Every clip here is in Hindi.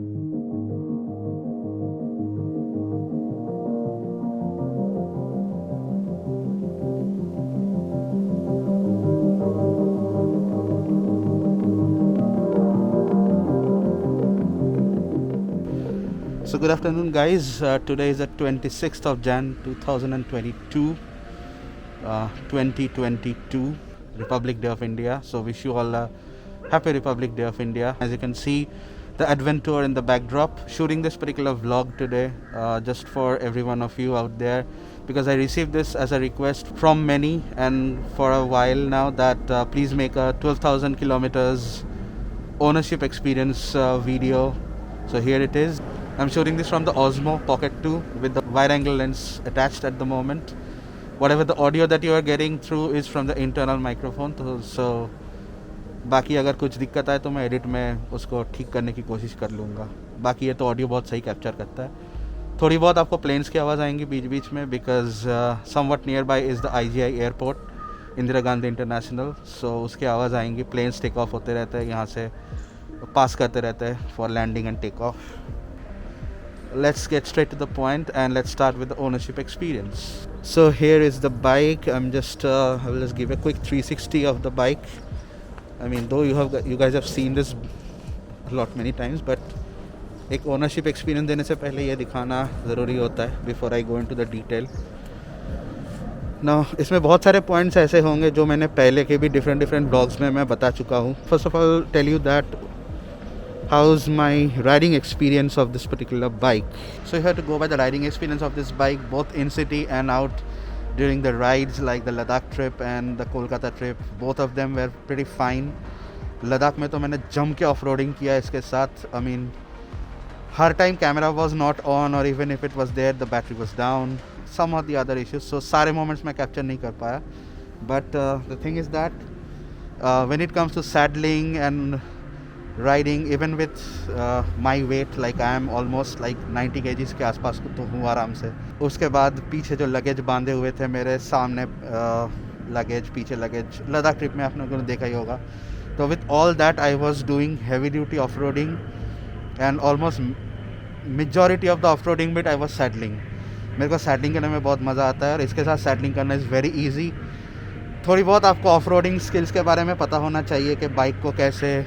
So good afternoon guys, today is the 26th of Jan 2022, 2022 Republic Day of India. So wish you all a happy Republic Day of India. As you can see, the adventure in the backdrop, shooting this particular vlog today just for every one of you out there, because I received this as a request from many and for a while now that please make a 12,000 kilometers ownership experience video. So here it is. I'm shooting this from the Osmo Pocket 2 with the wide angle lens attached at the moment. Whatever the audio that you are getting through is from the internal microphone. So बाकी अगर कुछ दिक्कत आए तो मैं एडिट में उसको ठीक करने की कोशिश कर लूँगा. बाकी ये तो ऑडियो बहुत सही कैप्चर करता है. थोड़ी बहुत आपको प्लेन्स की आवाज़ आएंगी बीच बीच में, because somewhat near by is the IGI airport, Indira Gandhi international. So उसकी आवाज़ आएंगी. प्लेन्स टेक ऑफ होते रहते हैं, यहाँ से पास करते रहते हैं for landing and take off. Let's get straight to the point and let's start with the ownership experience. So here is the bike. I will just give a quick 360 of the bike. I mean, though you guys have seen this a lot many times, but एक ownership experience देने से पहले ये दिखाना ज़रूरी होता है before I go into the detail. Now इसमें बहुत सारे points ऐसे होंगे जो मैंने पहले के भी different vlogs में मैं बता चुका हूँ. First of all, tell you that how's my riding experience of this particular bike. So you have to go by the riding experience of this bike, both in city and out during the rides, like the Ladakh trip and the Kolkata trip. Both of them were pretty fine. Ladakh में तो मैंने जम के ऑफ-रोडिंग किया इसके साथ. I mean, her time camera was not on, or even if it was there, the battery was down. Some of the other issues. So सारे moments मैं कैप्चर नहीं कर पाया. But the thing is that when it comes to saddling and riding, even with my weight, like I am almost like 90 kgs के आसपास तो हूँ आराम से. उसके बाद पीछे जो लगेज बांधे हुए थे मेरे, सामने लगेज, पीछे लगेज, लद्दाख ट्रिप में आपने को देखा ही होगा. तो with all that I was doing heavy duty off-roading and almost majority of the off-roading bit I was saddling. मेरे को सैडलिंग करने में बहुत मज़ा आता है और इसके साथ सैडलिंग करना इज़ वेरी ईजी. थोड़ी बहुत आपको ऑफ-रोडिंग स्किल्स के बारे में पता होना चाहिए कि बाइक को कैसे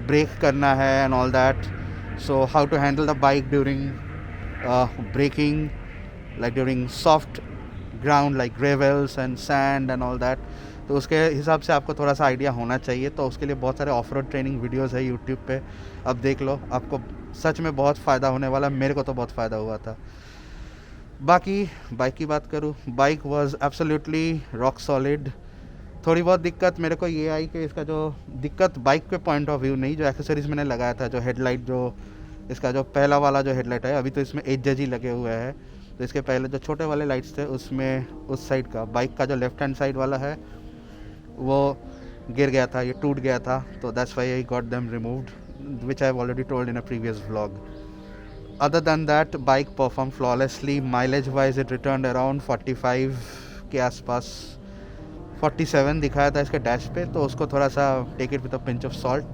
ब्रेक करना है and all that. So how to handle the bike during braking, like during soft ground like gravels and sand and all that. तो उसके हिसाब से आपको थोड़ा सा आइडिया होना चाहिए. तो उसके लिए बहुत सारे ऑफ रोड ट्रेनिंग वीडियोस है यूट्यूब पे, अब देख लो. आपको सच में बहुत फ़ायदा होने वाला. मेरे को तो बहुत फ़ायदा हुआ था. बाकी बाइक की बात करूँ, bike was absolutely rock solid. थोड़ी बहुत दिक्कत मेरे को ये आई कि इसका जो दिक्कत बाइक के पॉइंट ऑफ व्यू नहीं, जो एक्सेसरीज़ मैंने लगाया था, जो हेडलाइट, जो इसका जो पहला वाला जो हेडलाइट है, अभी तो इसमें एजेज ही लगे हुए हैं. तो इसके पहले जो छोटे वाले लाइट्स थे उसमें उस साइड का, बाइक का जो लेफ्ट हैंड साइड वाला है वो गिर गया था, ये टूट गया था. तो that's why I got them removed, which I have already told in a previous vlog. Other than that bike perform flawlessly. Mileage wise it return around 45 के आसपास. 47 दिखाया था इसके डैश पे, तो उसको थोड़ा सा take it with a pinch of salt.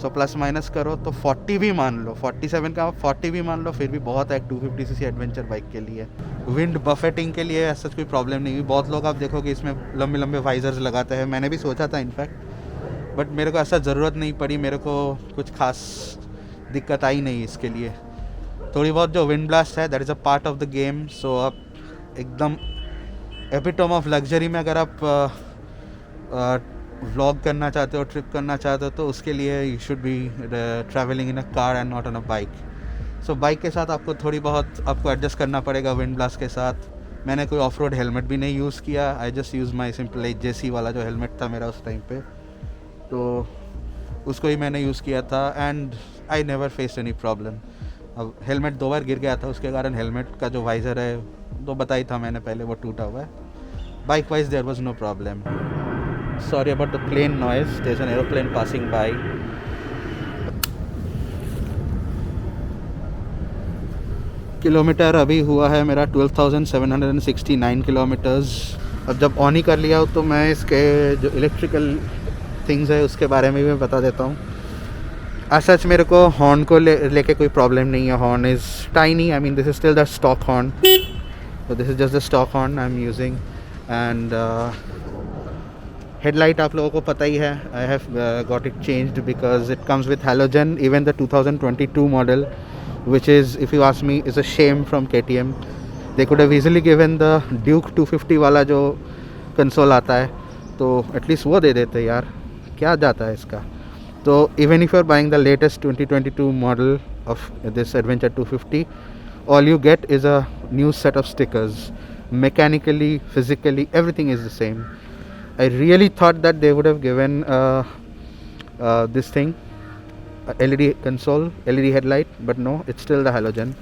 So plus minus करो तो 40 भी मान लो, 47 का 40 भी मान लो, फिर भी बहुत है 250cc एडवेंचर बाइक के लिए. विंड बफेटिंग के लिए ऐसा कोई प्रॉब्लम नहीं हुई. बहुत लोग आप देखोगे इसमें लंबे लंबे वाइजर्स लगाते हैं. मैंने भी सोचा था इनफैक्ट, बट मेरे को ऐसा ज़रूरत नहीं पड़ी. मेरे को कुछ खास दिक्कत आई नहीं इसके लिए. थोड़ी बहुत जो विंड ब्लास्ट है, that is a part of the game. So आप एकदम एपिटोम ऑफ लग्जरी में अगर आप व्लॉग करना चाहते हो, ट्रिप करना चाहते हो, तो उसके लिए you should be travelling in a car and not on a bike. So bike के साथ आपको थोड़ी बहुत आपको एडजस्ट करना पड़ेगा विंड ब्लास्ट के साथ. मैंने कोई ऑफ रोड हेलमेट भी नहीं यूज़ किया. I just use my simple JC वाला जो हेलमेट था मेरा उस टाइम पे, तो उसको ही मैंने यूज़ किया था and I never faced any problem. अब हेलमेट 2 बार गिर गया था, उसके कारण हेलमेट का जो वाइज़र है तो बताई था मैंने पहले, वो टूटा हुआ है. Bike wise there was no problem. Sorry about the plane noise, there is an aeroplane passing by. Kilometre अभी हुआ है मेरा 12,769 किलोमीटर्स. अब जब ऑन ही कर लिया हो तो मैं इसके जो इलेक्ट्रिकल थिंग्स है उसके बारे में भी मैं बता देता हूँ. सच मेरे को हॉर्न को लेके कोई प्रॉब्लम नहीं है. Horn is tiny. I mean this is still the stock horn. So this is just the stock horn I'm using. And headlight आप लोगों को पता ही है. I have got it changed because it comes with halogen. Even the 2022 model, which is, if you ask me, is a shame from KTM. They could have easily given the Duke 250 वाला जो कंसोल आता है, तो एटलीस्ट वो दे देते यार. क्या जाता है इसका. तो even if you're buying the latest 2022 model of this Adventure 250, all you get is a new set of stickers. Mechanically, physically, everything is the same. I really thought that they would have given this thing, a LED console, LED headlight, but no, it's still the halogen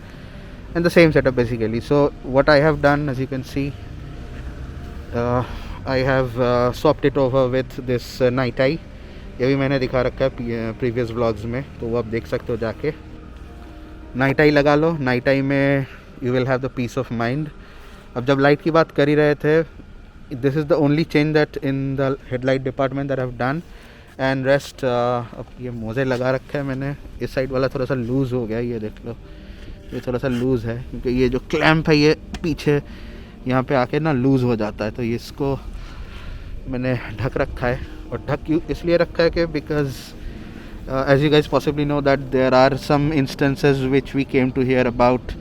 and the same setup basically. So what I have done, as you can see, I have swapped it over with this Night Eye. ये भी मैंने दिखा रखा है प्रीवियस व्लॉग्स में, तो वो आप देख सकते हो जाके. नाइट आई लगा लो. Night I mean you will have the peace of mind. अब जब लाइट की बात कर ही रहे थे, this is the only change that in the headlight department that I have done. And rest, अब ये मोज़े लगा रखा है मैंने. इस साइड वाला थोड़ा सा लूज़ हो गया, ये देख लो, ये थोड़ा सा लूज़ है क्योंकि ये जो क्लैम्प है ये पीछे यहाँ पे आके ना लूज़ हो जाता है. तो ये इसको मैंने ढक रखा है. और ढक क्यों इसलिए रखा है कि because as you guys possibly know that there are some instances which we came to hear about,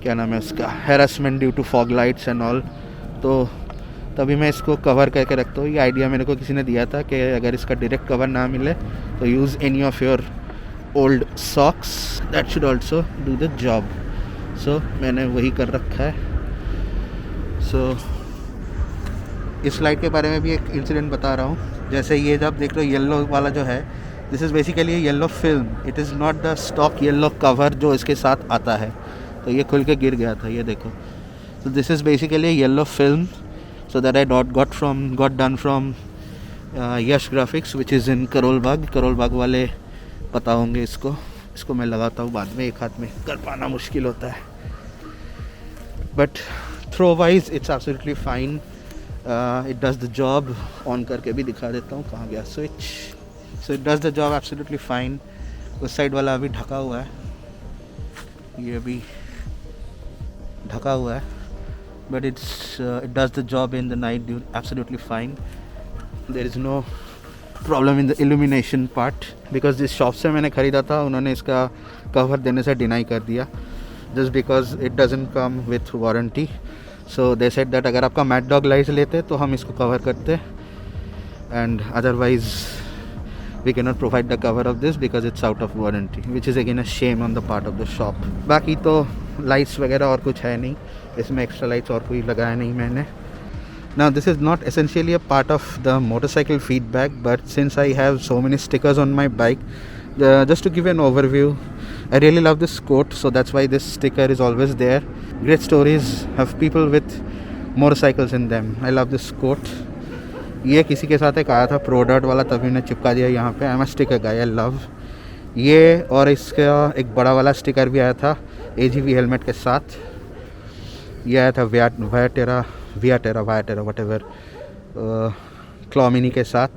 क्या नाम है उसका, harassment due to fog lights and all. तो तभी मैं इसको कवर करके रखता हूँ. ये आइडिया मेरे को किसी ने दिया था कि अगर इसका डायरेक्ट कवर ना मिले तो use any of your old socks, that should also do the job. So मैंने वही कर रखा है. सो इस लाइट के बारे में भी एक इंसिडेंट बता रहा हूँ. जैसे ये जब देख लो येलो वाला जो है, this is basically yellow film. It is not the stock yellow cover जो इसके साथ आता है. तो ये खुल के गिर गया था, ये देखो. तो this is basically yellow film, so that I got done from Yash graphics which is in Karol Bagh वाले पता होंगे इसको. इसको मैं लगाता हूँ बाद में, एक हाथ में कर पाना मुश्किल होता है. But throw wise it's absolutely fine. It does the job. ऑन करके भी दिखा देता हूँ, कहाँ गया switch. So it does the job absolutely fine. उस साइड वाला अभी ढका हुआ है, ये अभी ढका हुआ है, but it does the job in the night absolutely fine. There is no problem in the illumination part. Because जिस शॉप से मैंने ख़रीदा था उन्होंने इसका कवर देने से डिनाई कर दिया, just because it doesn't come with warranty. So they said that अगर आपका मैट डॉग लाइट्स लेते तो हम इसको कवर करते, and otherwise we can not provide the cover of this because it's out of warranty, which is again a shame on the part of the shop. बाकी तो लाइट्स वगैरह और कुछ है नहीं इसमें, एक्स्ट्रा लाइट्स और कोई लगाया नहीं मैंने. Now this is not essentially a part of the motorcycle feedback, but since I have so many stickers on my bike, just to give you an overview, I really love this quote, so that's why this sticker is always there. Great stories have people with motorcycles in them. I love this quote. ये किसी के साथ एक आया था प्रोडक्ट वाला, तभी मैंने चिपका दिया यहाँ पे. I am a sticker guy, I love ये. और इसका एक बड़ा वाला स्टिकर भी आया था AGV हेलमेट के साथ. ये आया था वियाटेरा वटेवर क्लॉमिनी के साथ.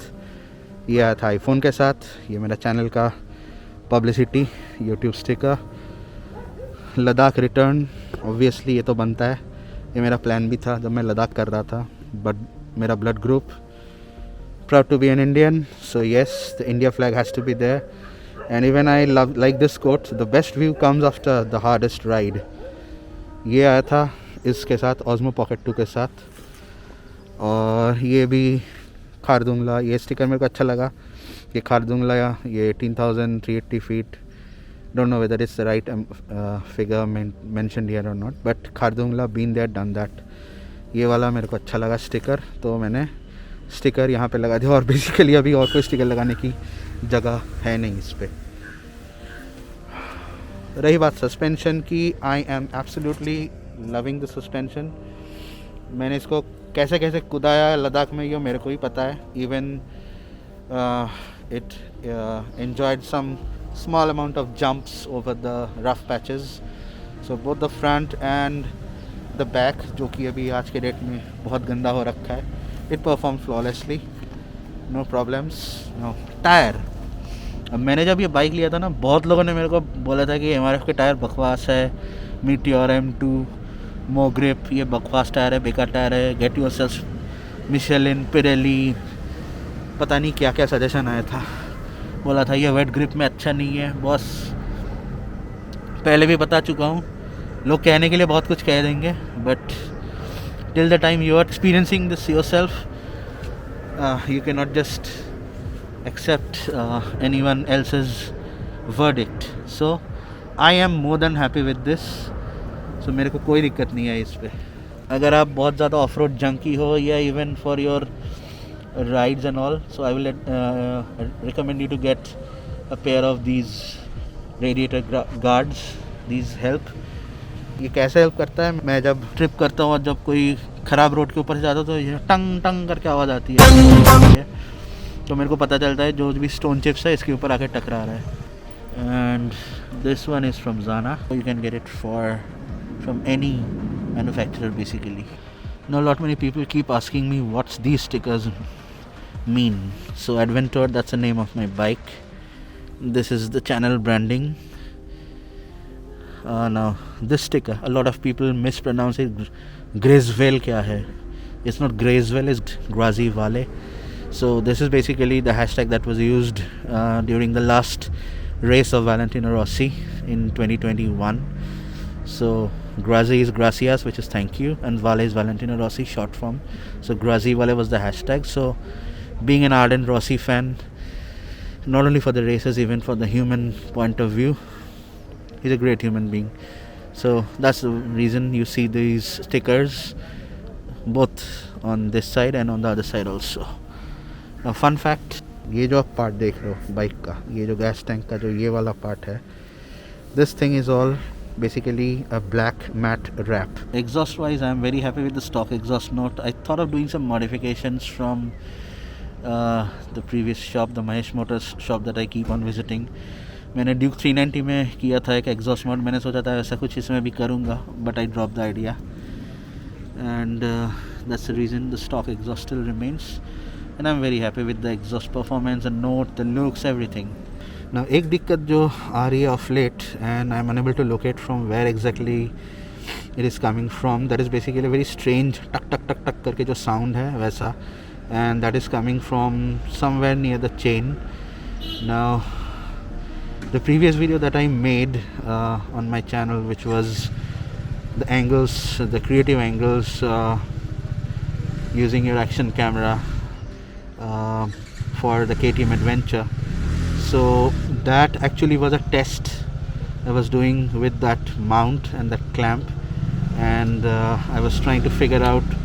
ये आया था आईफोन के साथ. ये मेरा चैनल का publicity YouTube sticker. Ladakh return, obviously ये तो बनता है. ये मेरा प्लान भी था जब मैं लद्दाख कर रहा था, बट मेरा blood group proud to be an Indian, so yes, the India flag has to be there. And even I like this quote, the best view comes after the hardest ride. ये आया था इसके साथ, ऑज़मो पॉकेट 2 के साथ. और ये भी खारदुंगला, ये स्टिकर मेरे को अच्छा लगा. ये खारदुंगला, ये 18,380 feet. Don't know whether it's the right figure mentioned here और not, but Khardungla been there done that. ये वाला मेरे को अच्छा लगा स्टिकर, तो मैंने स्टिकर यहाँ पे लगा दिया. और बेसिकली अभी और कोई स्टिकर लगाने की जगह है नहीं इस पर. रही बात सस्पेंशन की, I am absolutely loving the suspension. मैंने इसको कैसे कैसे कुदाया लद्दाख में, ये मेरे को ही पता है. Even it enjoyed some small amount of jumps over the rough patches. So both the front and the back, जो कि अभी आज के डेट में बहुत गंदा हो रखा है, it perform flawlessly. No problems, no tyre. अब मैंने जब ये बाइक लिया था ना, बहुत लोगों ने मेरे को बोला था कि MRF के टायर बकवास है, मीटियोर M2 मो ग्रिप ये बकवास टायर है, बेकार टायर है, गेट योरसेल्फ मिशेलिन पिरेली, पता नहीं क्या क्या सजेशन आया था। बोला था ये वेट ग्रिप में अच्छा नहीं है। बॉस पहले भी बता चुका हूँ, लोग कहने के लिए बहुत कुछ कह देंगे, but till the time you are experiencing this yourself, you cannot just accept anyone else's verdict. So I am more than happy with this. So मेरे को कोई दिक्कत नहीं है इस पे। अगर आप बहुत ज़्यादा ऑफ रोड जंकी हो या even for your rides and all, so I will recommend you to get a pair of these radiator guards. These help. ये कैसे हेल्प करता है, मैं जब ट्रिप करता हूँ और जब कोई ख़राब रोड के ऊपर से जाता हूँ तो ये टंग टंग करके आवाज़ आती है, तो मेरे को पता चलता है जो भी स्टोन चिप्स है इसके ऊपर आके टकरा रहा है। And this one is from जाना, you can get it for from any manufacturer basically. No lot many people keep asking me what's these stickers mean. So Adventure, that's the name of my bike. This is the channel branding. Now this sticker, a lot of people mispronounce it. Grazevale kya hai? It's not Grazevale, it's Grazivale. So this is basically the hashtag that was used during the last race of Valentino Rossi in 2021. So Grazi is gracias, which is thank you, and Vale is Valentino Rossi short form. So Grazivale was the hashtag. So being an ardent Rossi fan, not only for the races, even for the human point of view, he's a great human being. So that's the reason you see these stickers both on this side and on the other side also. Now fun fact, ये जो आप पार्ट देख रहे हो बाइक का, ये जो गैस टैंक का जो ये वाला पार्ट है, this thing is all basically a black matte wrap. Exhaust wise, I am very happy with the stock exhaust note. I thought of doing some modifications from the previous shop, the Mahesh Motors shop that I keep on visiting. मैंने Duke 390 में किया था एक एग्जॉस्ट मोड, मैंने सोचा था ऐसा कुछ इसमें भी करूँगा, but I drop the idea and that's the reason the stock exhaust still remains and I am very happy with the exhaust performance, the note, the looks, everything. Now एक दिक्कत जो आ रही है of late and I am unable to locate from where exactly it is coming from, that is basically very strange टक टक टक टक करके जो साउंड है वैसा, and that is coming from somewhere near the chain. Now the previous video that I made on my channel, which was the angles, the creative angles using your action camera for the KTM Adventure, so that actually was a test I was doing with that mount and that clamp, and I was trying to figure out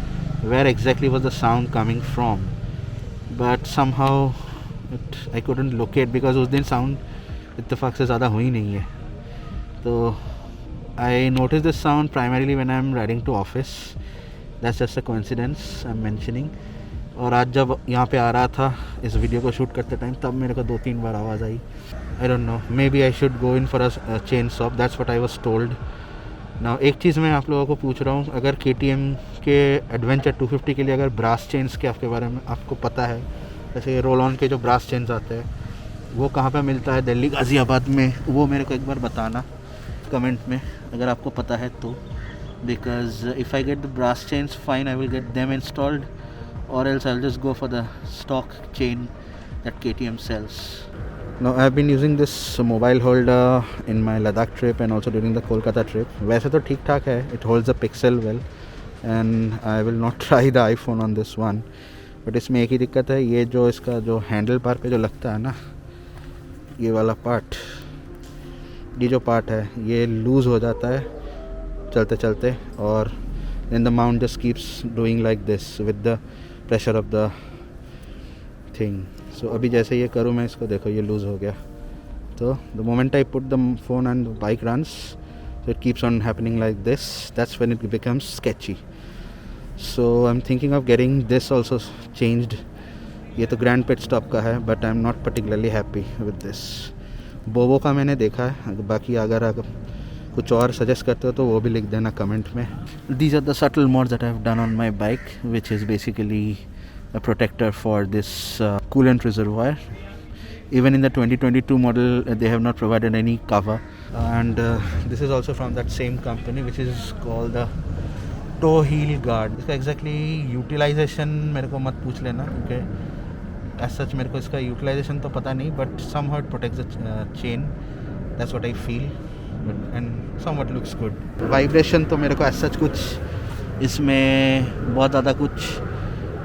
where exactly was the sound coming from, but somehow I couldn't locate because उस दिन sound इत्तेफाक से ज़्यादा हुई नहीं है। तो I noticed this sound primarily when I'm riding to office. That's just a coincidence I'm mentioning. और आज जब यहाँ पे आ रहा था इस वीडियो को शूट करते टाइम, तब मेरे को 2-3 बार आवाज़ आई। I don't know, maybe I should go in for a chain swap. That's what I was told. Now एक चीज़ मैं आप लोगों को पूछ रहा हूँ, अगर KTM के एडवेंचर 250 के लिए अगर ब्रास चेन्स के आपके बारे में आपको पता है, जैसे रोल ऑन के जो ब्रास चेन्स आते हैं वो कहाँ पे मिलता है, दिल्ली गाज़ियाबाद में, वो मेरे को एक बार बताना कमेंट में अगर आपको पता है तो, because if I get the brass chains fine, I will get them installed, और else I will just go for the stock chain that KTM sells. Now I have been using this mobile holder in my Ladakh trip and also during the Kolkata trip. वैसे तो ठीक ठाक है, it holds the pixel well and I will not try the iPhone on this one. But इसमें एक ही दिक्कत है, ये जो इसका जो हैंडल बार पे जो लगता है ना, ये वाला पार्ट, ये जो पार्ट है ये लूज़ हो जाता है चलते चलते, और then the mount just keeps doing like this with the pressure of the thing. So अभी जैसे ये करूँ मैं इसको, देखो ये लूज़ हो गया, तो the moment I put the phone and the bike runs, so it keeps on happening like this. That's when it becomes sketchy. So I'm thinking of getting this also changed. ये तो ग्रैंड पिट स्टॉप का है, but I am not particularly happy with this. बोबो का मैंने देखा है, बाकी अगर कुछ और सजेस्ट करते हो तो वो भी लिख देना कमेंट में। These are the subtle mods that I have done on my bike, which is basically a protector for this coolant reservoir. Even in the 2022 model, they have not provided any cover. And this is also from that same company, which is called the toe heel guard. इसका exactly utilization मेरे को मत पूछ लेना, क्योंकि as such मेरे को इसका utilization तो पता नहीं, but somehow it protects the chain. That's what I feel, and somewhat looks good. Vibration तो मेरे को as such कुछ इसमें बहुत ज़्यादा कुछ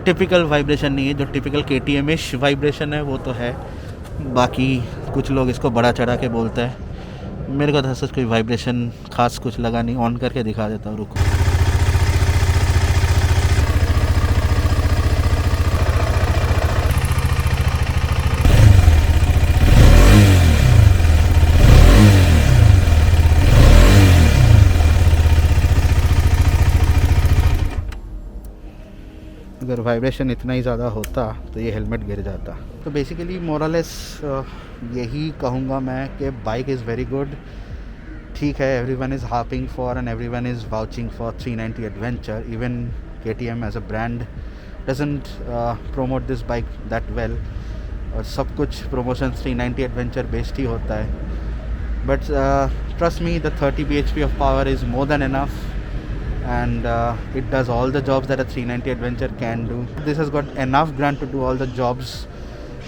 टिपिकल वाइब्रेशन नहीं है. जो टिपिकल KTM-ish वाइब्रेशन है वो तो है, बाकी कुछ लोग इसको बड़ा चढ़ा के बोलते हैं. मेरे को तो ऐसा कोई वाइब्रेशन खास कुछ लगा नहीं. ऑन करके दिखा देता हूँ, रुको. अगर वाइब्रेशन इतना ही ज़्यादा होता तो ये हेलमेट गिर जाता. तो बेसिकली मोरलेस यही कहूँगा मैं कि बाइक इज़ वेरी गुड. ठीक है, everyone is harping for and everyone is vouching for 390 adventure. Even KTM as a brand doesn't promote this bike that well, और सब कुछ प्रमोशन 390 एडवेंचर बेस्ड ही होता है. But trust me, the 30 bhp of power is more than enough, and it does all the jobs that a 390 adventure can do. This has got enough grunt to do all the jobs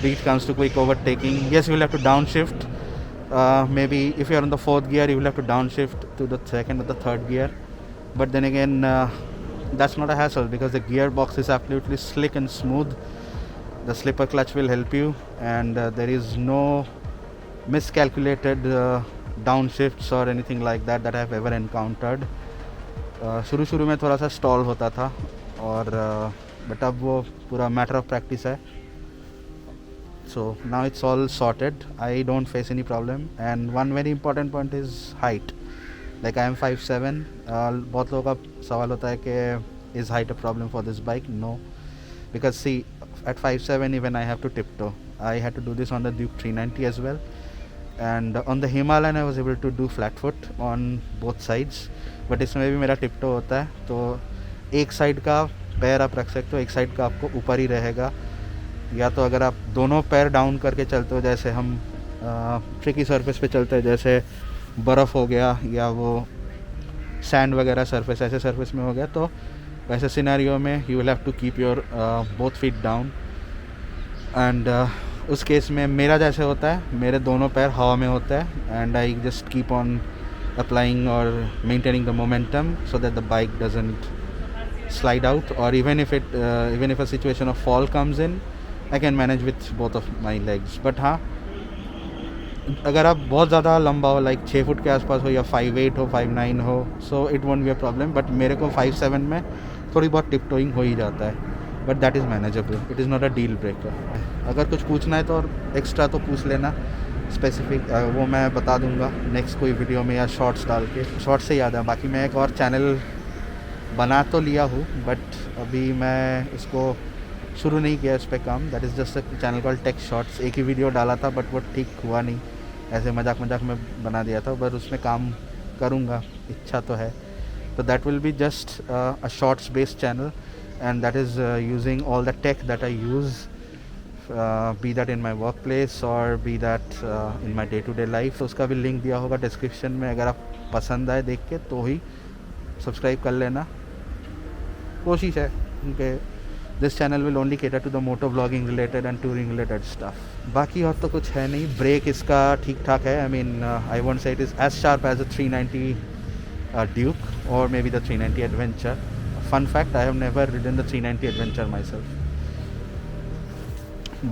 when it comes to quick overtaking. Yes, you will have to downshift. Maybe if you are on the 4th gear, you will have to downshift to the 2nd or the 3rd gear. But then again, that's not a hassle because the gearbox is absolutely slick and smooth. The slipper clutch will help you, and there is no miscalculated downshifts or anything like that that I have ever encountered. शुरू में थोड़ा सा स्टॉल होता था, और बट अब वो पूरा मैटर ऑफ प्रैक्टिस है. So now it's all sorted. I don't face any problem. And one very important point is height. Like I am 5'7". बहुत लोगों का सवाल होता है कि is height a problem for this bike? No, because see at 5'7" even I have to tiptoe. I had to do this on the Duke 390 as well, and on the Himalayan I was able to do flat foot on both sides. But इसमें भी मेरा टिपटो होता है, तो एक साइड का पैर आप रख सकते हो, एक साइड का आपको ऊपर ही रहेगा. या तो अगर आप दोनों पैर डाउन करके चलते हो, जैसे हम ट्रिकी सरफेस पे चलते हैं, जैसे बर्फ़ हो गया या वो सैंड वगैरह सरफेस, ऐसे सरफेस में हो गया, तो वैसे सिनेरियो में you will have to keep your both feet down. And उस केस में मेरा जैसे होता है, मेरे दोनों पैर हवा में होता है, and I just keep on applying or maintaining the momentum so that the bike doesn't slide out, or even if a situation of fall comes in, I can manage with both of my legs. But हाँ, अगर आप बहुत ज़्यादा लंबा हो, लाइक 6 फुट के आसपास हो, या 5'8" हो, 5'9" हो, so it won't be a problem. But मेरे को 5'7" में थोड़ी बहुत टिपटोइंग हो ही जाता है, but that is manageable. It is not a deal breaker. अगर कुछ पूछना है तो और एक्स्ट्रा तो पूछ लेना स्पेसिफिक, वो मैं बता दूंगा नेक्स्ट कोई वीडियो में या शॉर्ट्स डाल के. शॉर्ट्स से याद है, बाकी मैं एक और चैनल बना तो लिया हूँ, बट अभी मैं इसको शुरू नहीं किया इस पर काम. That is just a channel called tech shorts. एक ही वीडियो डाला था, बट वो ठीक हुआ नहीं, ऐसे मजाक में बना दिया था, बट उसमें काम करूँगा, इच्छा तो है. तो that will be just a shorts based channel, and that is using all the tech that I use, be that in my workplace or be that in my day-to-day life. तो उसका भी लिंक दिया होगा डिस्क्रिप्शन में. अगर आप पसंद आए देख के तो ही सब्सक्राइब कर लेना. कोशिश है क्योंकि this channel will only cater to the moto vlogging related and touring related stuff. बाकी और तो कुछ है नहीं. ब्रेक इसका ठीक ठाक है. I mean I won't say it is as sharp as a 390 Duke or maybe the 390 Adventure. Fun fact, I have never ridden the 390 Adventure myself,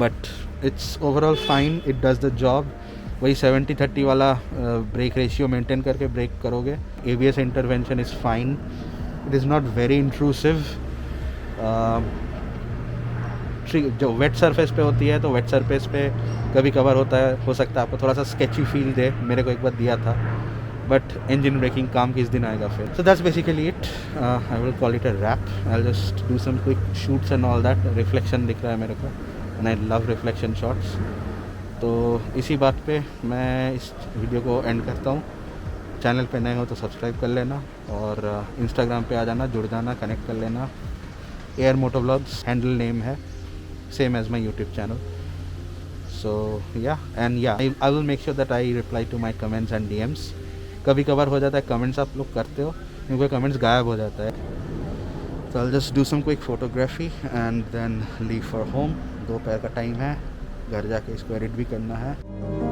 but it's overall fine. It does the job. वही 70-30 वाला ब्रेक रेशियो मेंटेन करके ब्रेक करोगे. ABS intervention is fine. It is not very intrusive. जो वेट सरफेस पे होती है, तो वेट सरफेस पे कभी कवर होता है, हो सकता है आपको थोड़ा सा स्केची फील दे. मेरे को एक बार दिया था, बट इंजन ब्रेकिंग काम किस दिन आएगा फिर. So that's basically it. I will call it a wrap. I will just do some quick shoots and all that. Reflection दिख रहा है मेरे को, and I love reflection shots. तो इसी बात पे मैं इस वीडियो को एंड करता हूँ. चैनल पे नए हो तो सब्सक्राइब कर लेना, और इंस्टाग्राम पे आ जाना, जुड़ जाना, कनेक्ट कर लेना. एयर मोटो व्लॉग्स हैंडल नेम है. same as my YouTube channel. So yeah, and yeah, I will make sure that I reply to my comments and DMs. कभी कभार हो जाता है कमेंट्स आप लोग करते हो, क्योंकि कमेंट्स गायब हो जाता है. So I'll just do some quick photography and then leave for home. दोपहर का टाइम है, घर जाके इसको एडिट भी करना है.